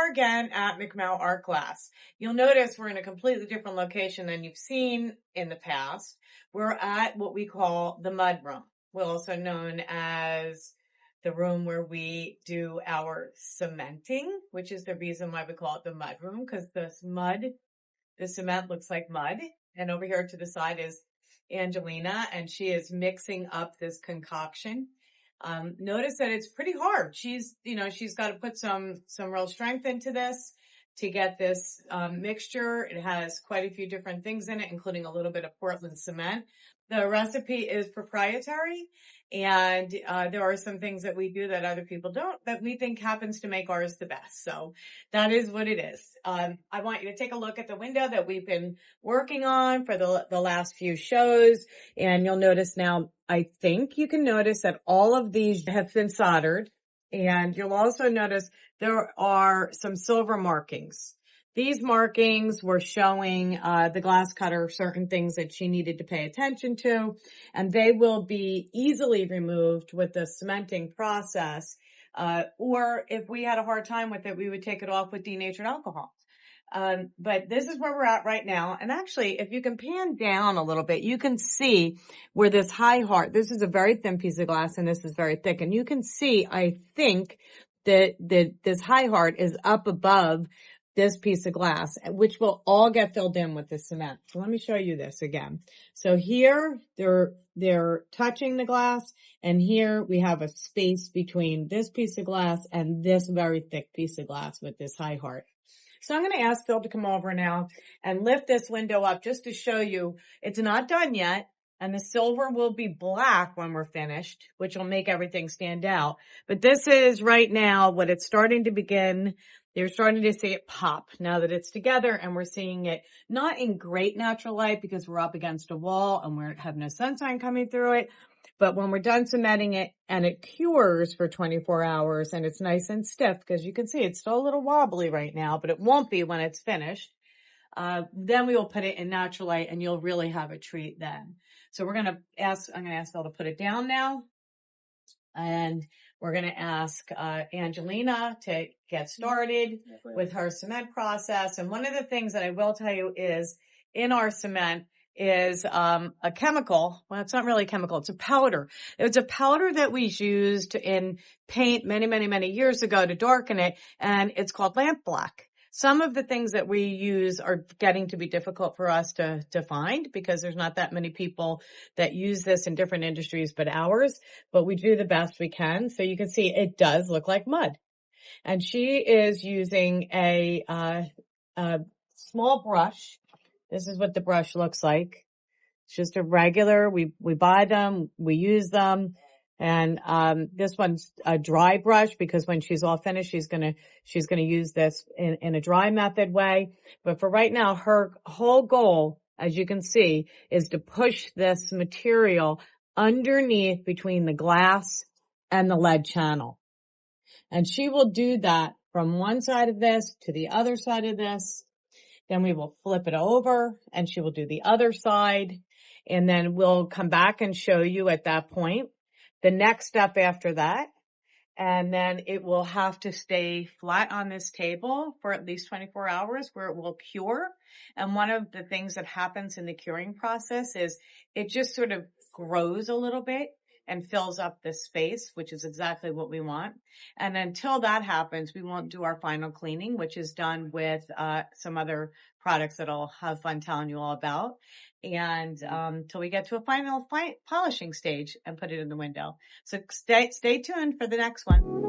again at McMow Art Glass. You'll notice we're in a completely different location than you've seen in the past. We're at what we call the mud room. We're also known as the room where we do our cementing, which is the reason why we call it the mud room, because the cement looks like mud. And over here to the side is Angelina, and she is mixing up this concoction. Notice that it's pretty hard. She's got to put some real strength into this to get this mixture. It has quite a few different things in it, including a little bit of Portland cement. The recipe is proprietary, and there are some things that we do that other people don't, that we think happens to make ours the best. So that is what it is. I want you to take a look at the window that we've been working on for the last few shows, and you'll notice now, I think you can notice that all of these have been soldered, and you'll also notice there are some silver markings. These markings were showing the glass cutter certain things that she needed to pay attention to, and they will be easily removed with the cementing process. Or if we had a hard time with it, we would take it off with denatured alcohol. But this is where we're at right now. And actually, if you can pan down a little bit, you can see where this high heart, this is a very thin piece of glass and this is very thick. And you can see, I think that this high heart is up above this piece of glass, which will all get filled in with the cement. So let me show you this again. So here they're touching the glass, and here we have a space between this piece of glass and this very thick piece of glass with this high heart. So I'm going to ask Phil to come over now and lift this window up just to show you it's not done yet. And the silver will be black when we're finished, which will make everything stand out. But this is right now what it's starting to begin. You're starting to see it pop now that it's together, and we're seeing it not in great natural light because we're up against a wall and we have no sunshine coming through it. But when we're done cementing it and it cures for 24 hours and it's nice and stiff, because you can see it's still a little wobbly right now, but it won't be when it's finished. Then we will put it in natural light and you'll really have a treat then. So I'm going to ask Phil to put it down now. And we're going to ask Angelina to get started with her cement process. And one of the things that I will tell you is in our cement is a chemical. Well, it's not really a chemical. It's a powder. It's a powder that we used in paint many, many, many years ago to darken it. And it's called lamp black. Some of the things that we use are getting to be difficult for us to find because there's not that many people that use this in different industries but ours, but we do the best we can. So you can see it does look like mud. And she is using a small brush. This is what the brush looks like. It's just a regular, we buy them, we use them. And this one's a dry brush because when she's all finished, she's gonna use this in a dry method way. But for right now, her whole goal, as you can see, is to push this material underneath between the glass and the lead channel. And she will do that from one side of this to the other side of this. Then we will flip it over and she will do the other side. And then we'll come back and show you at that point the next step after that. And then it will have to stay flat on this table for at least 24 hours where it will cure. And one of the things that happens in the curing process is it just sort of grows a little bit and fills up the space, which is exactly what we want. And until that happens, we won't do our final cleaning, which is done with some other products that I'll have fun telling you all about. And till we get to a final polishing stage and put it in the window. So stay tuned for the next one.